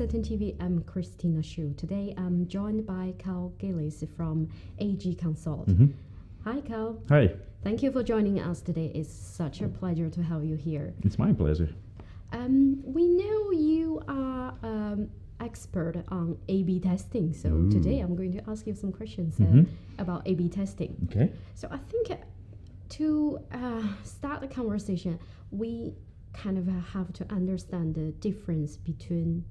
Certain TV, I'm Christina Shu. Today I'm joined by Carl Gillis from AG Consult. Hi, Carl. Hi. Thank you for joining us today. It's such a pleasure to have you here. It's my pleasure. We know you are expert on A/B testing, so today I'm going to ask you some questions about A/B testing. Okay. So I think to start the conversation, we kind of have to understand the difference between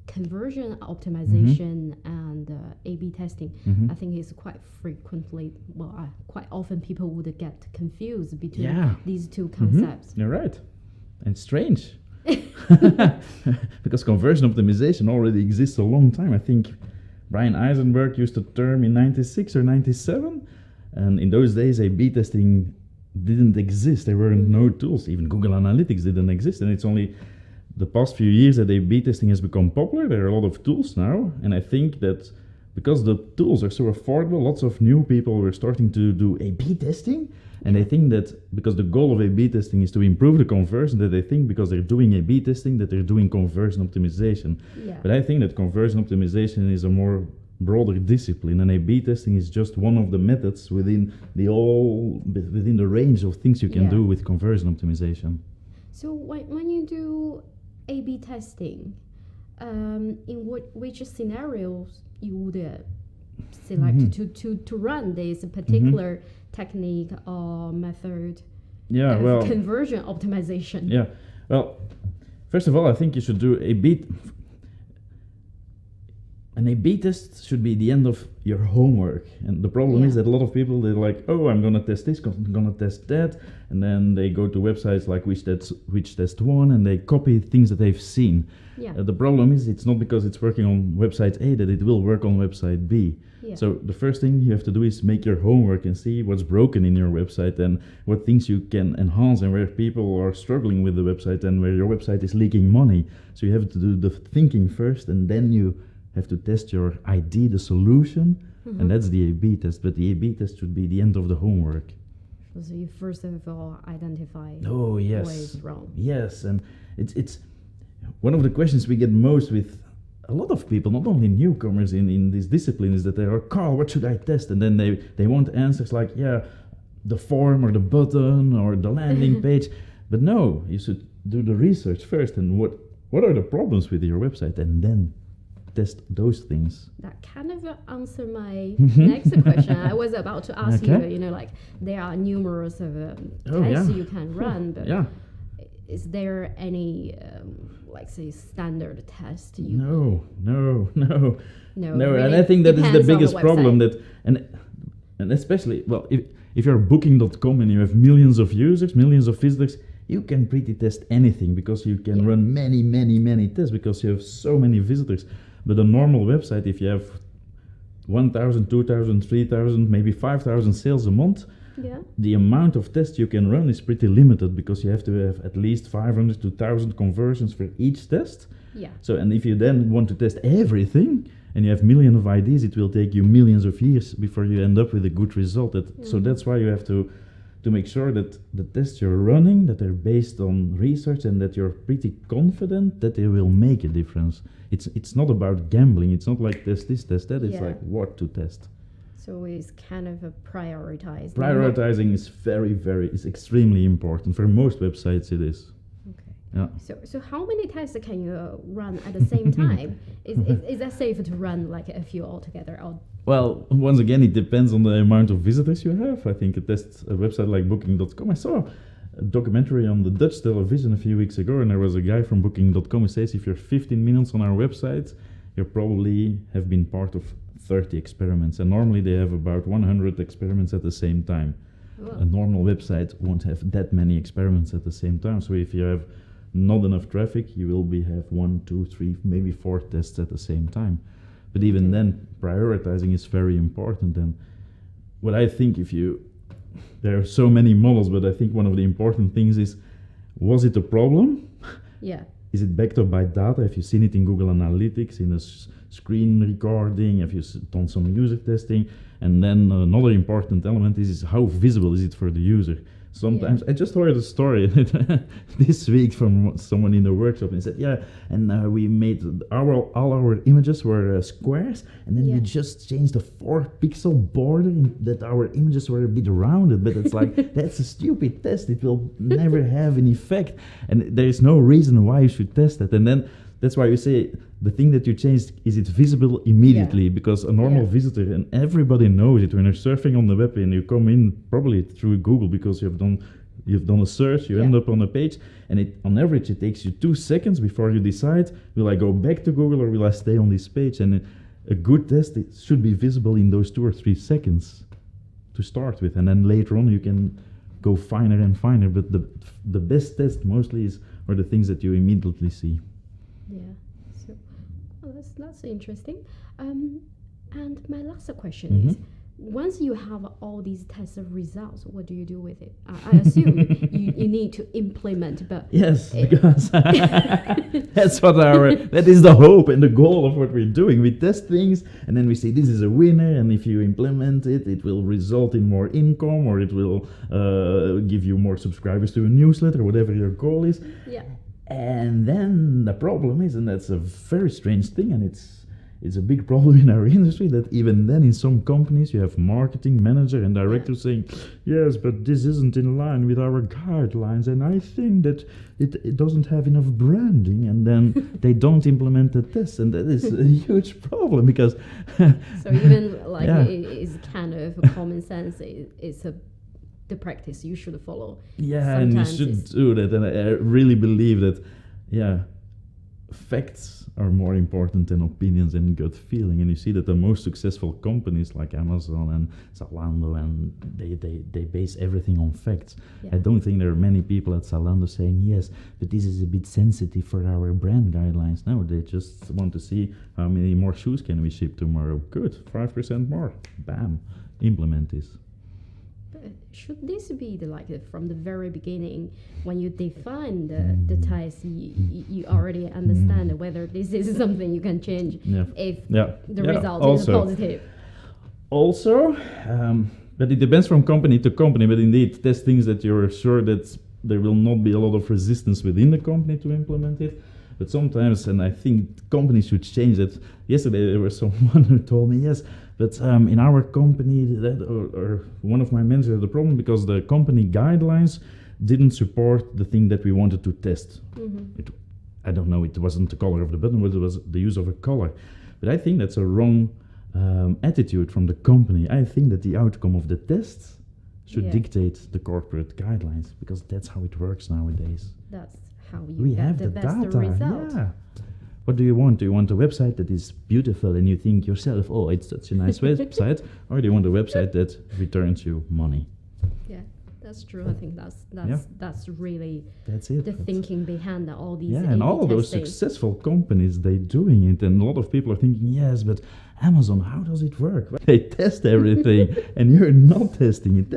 conversion optimization and A/B testing. I think it's quite frequently, quite often people would get confused between these two concepts. You're right. And it's strange. Because conversion optimization already exists a long time. I think Brian Eisenberg used the term in 96 or 97. And in those days, A/B testing didn't exist. There were no tools. Even Google Analytics didn't exist. And it's only the past few years that A/B testing has become popular. There are a lot of tools now. And I think that because the tools are so affordable, lots of new people were starting to do A/B testing. And I think that because the goal of A/B testing is to improve the conversion, that they think because they're doing A/B testing that they're doing conversion optimization. Yeah. But I think that conversion optimization is a more broader discipline, and A/B testing is just one of the methods within the range of things you can do with conversion optimization. So when you do A/B testing, in which scenarios you would select to run this particular technique or method of conversion optimization? Yeah, well, first of all, I think you should do an A/B test should be the end of your homework. And the problem is that a lot of people, they're like, oh, I'm going to test this, I'm going to test that. And then they go to websites like which test one, and they copy things that they've seen. Yeah. The problem is it's not because it's working on website A that it will work on website B. Yeah. So the first thing you have to do is make your homework and see what's broken in your website and what things you can enhance and where people are struggling with the website and where your website is leaking money. So you have to do the thinking first, and then you have to test your ID, the solution, and that's the A/B test. But the A/B test should be the end of the homework. So you first of all identify what is wrong. Yes, and it's one of the questions we get most with a lot of people, not only newcomers in this discipline, is that they are, Carl, what should I test? And then they want answers like, the form or the button or the landing page. But no, you should do the research first, and what are the problems with your website, and then test those things. That kind of answered my next question. I was about to ask you, like there are numerous of tests you can run, but is there any, like say, standard test? No. Really, and I think that is the biggest problem and especially, well, if you're booking.com and you have millions of users, millions of visitors, you can pretty test anything because you can run many tests because you have so many visitors. But a normal website, if you have 1,000, 2,000, 3,000, maybe 5,000 sales a month, the amount of tests you can run is pretty limited because you have to have at least 500 to 1,000 conversions for each test. Yeah. So, and if you then want to test everything and you have millions of IDs, it will take you millions of years before you end up with a good result. So that's why you have to make sure that the tests you're running, that they're based on research and that you're pretty confident that they will make a difference. It's not about gambling. It's not like test this, test that. It's like what to test. So it's kind of a prioritized. Prioritizing is is extremely important. For most websites it is. Okay. Yeah. So how many tests can you run at the same time? Is that safe to run like a few altogether? Well, once again, it depends on the amount of visitors you have. I think a website like Booking.com. I saw a documentary on the Dutch television a few weeks ago, and there was a guy from Booking.com who says if you're 15 minutes on our website, you probably have been part of 30 experiments. And normally they have about 100 experiments at the same time. Whoa. A normal website won't have that many experiments at the same time. So if you have not enough traffic, you will have 1, 2, 3, maybe 4 tests at the same time. But even then, prioritizing is very important. And what I think there are so many models, but I think one of the important things is, was it a problem? Yeah. Is it backed up by data? Have you seen it in Google Analytics, in a screen recording? Have you done some user testing? And then another important element is how visible is it for the user? Sometimes I just heard a story this week from someone in the workshop, and he said, "Yeah, and we made all our images were squares, and then we just changed a 4-pixel border that our images were a bit rounded." But it's like that's a stupid test; it will never have an effect, and there is no reason why you should test it. And then that's why you say the thing that you changed, is it visible immediately? Because a normal visitor, and everybody knows it, when you're surfing on the web and you come in probably through Google because you've done a search, you end up on a page, and on average it takes you 2 seconds before you decide, will I go back to Google or will I stay on this page? And a good test, it should be visible in those 2 or 3 seconds to start with, and then later on you can go finer and finer. But the best test mostly are the things that you immediately see. Yeah. That's interesting. And my last question is, once you have all these test results, what do you do with it? I assume you need to implement, but yes, because that is the hope and the goal of what we're doing. We test things, and then we say this is a winner, and if you implement it, it will result in more income, or it will give you more subscribers to a newsletter, whatever your goal is. Yeah. And then the problem is, and that's a very strange thing, and it's a big problem in our industry, that even then in some companies you have marketing manager and directors saying, yes, but this isn't in line with our guidelines, and I think that it doesn't have enough branding, and then they don't implement the test, and that is a huge problem, because so even like it is kind of a common sense, it's the practice you should follow. Yeah, sometimes and you should do that, and I really believe that facts are more important than opinions and gut feeling. And you see that the most successful companies like Amazon and Zalando, and they base everything on facts. I don't think there are many people at Zalando saying, yes, but this is a bit sensitive for our brand guidelines. No, they just want to see how many more shoes can we ship tomorrow. Good, 5% more. Bam, implement this. Should this be from the very beginning, when you define the test, you already understand whether this is something you can change if the result is positive? Also, but it depends from company to company, but indeed test things that you're sure that there will not be a lot of resistance within the company to implement it. But sometimes, and I think companies should change that. Yesterday there was someone who told me, yes, but in our company, or one of my managers had a problem because the company guidelines didn't support the thing that we wanted to test. I don't know, it wasn't the color of the button, but it was the use of a color. But I think that's a wrong attitude from the company. I think that the outcome of the tests should dictate the corporate guidelines, because that's how it works nowadays. That's how you get the best data. result. Yeah. What do you want? Do you want a website that is beautiful and you think yourself, oh, it's such a nice website, or do you want a website that returns you money? Yeah, that's true. I think that's really it. The thinking behind all these. Yeah, and all those successful companies, they doing it, and a lot of people are thinking, yes, but Amazon, how does it work? They test everything, and you're not testing it.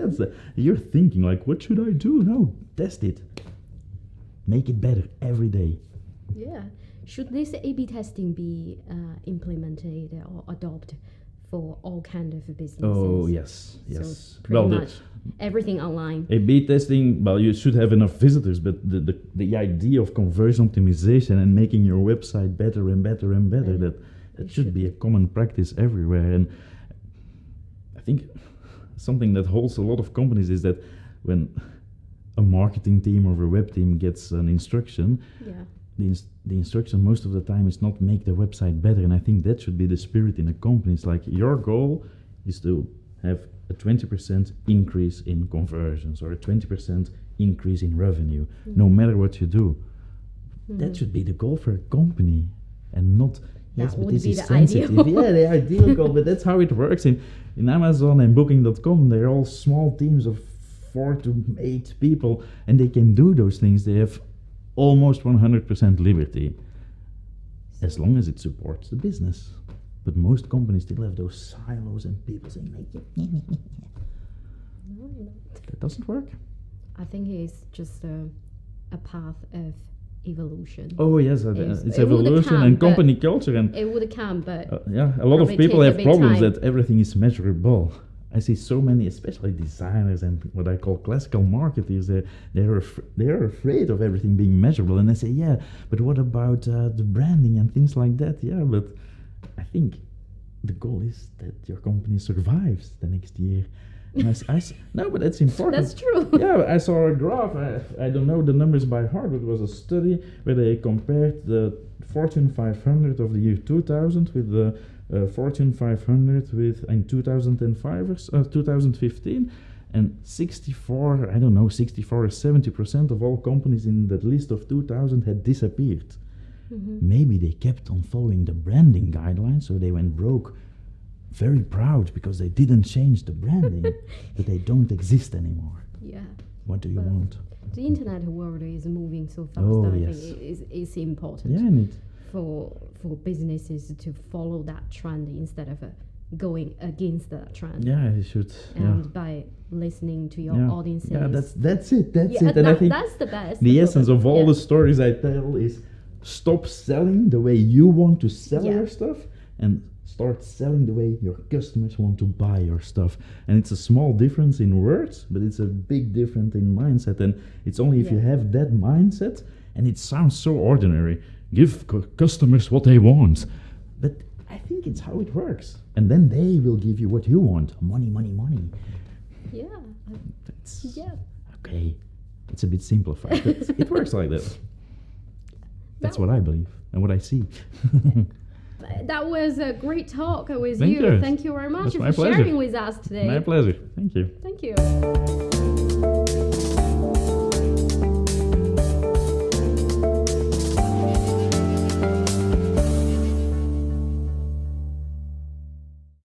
You're thinking like, what should I do? No, test it. Make it better every day. Yeah. Should this A/B testing be implemented or adopted for all kind of businesses? Oh, yes. So pretty much everything online. A/B testing, well, you should have enough visitors, but the idea of conversion optimization and making your website better and better and better, that should be a common practice everywhere. And I think something that holds a lot of companies is that when a marketing team or a web team gets an instruction, the instruction most of the time is not make the website better, and I think that should be the spirit in a company. It's like your goal is to have a 20% increase in conversions or a 20% increase in revenue, no matter what you do. That should be the goal for a company, and not yes, but this is sensitive. Yeah, the ideal goal, but that's how it works in Amazon and Booking.com. They're all small teams of 4 to 8 people, and they can do those things. They have almost 100% liberty, as long as it supports the business. But most companies still have those silos and people saying, that doesn't work. I think it's just a path of evolution. Oh yes, it's evolution and company culture. And it would come, but a lot of people have problems that everything is measurable. I see so many, especially designers and what I call classical marketers. They're afraid of everything being measurable, and they say, yeah, but what about the branding and things like that? Yeah, but I think the goal is that your company survives the next year. And no, but that's important. That's true. Yeah, I saw a graph. I don't know the numbers by heart, but it was a study where they compared the Fortune 500 of the year 2000 with the Fortune 500 in 2005 or 2015, and 64 or 70% of all companies in that list of 2000 had disappeared. Maybe they kept on following the branding guidelines, so they went broke. Very proud because they didn't change the branding, but they don't exist anymore. Yeah. What do you want? The internet world is moving so fast. Oh, I yes. think it's important. Yeah, and for businesses to follow that trend instead of going against that trend. yeah, you should. And by listening to your audiences. Yeah, that's it. That's Yeah, it. And I think that's the best. the essence of all the stories I tell is stop selling the way you want to sell your stuff and start selling the way your customers want to buy your stuff. And it's a small difference in words, but it's a big difference in mindset. And it's only if you have that mindset, and it sounds so ordinary, give customers what they want. But I think it's how it works. And then they will give you what you want. Money, money, money. Yeah. That's okay. It's a bit simplified, but it works like that. That's what I believe and what I see. That was a great talk with Thank you. you. Thank you very much That's for my pleasure. sharing with us today. My pleasure. Thank you. Thank you.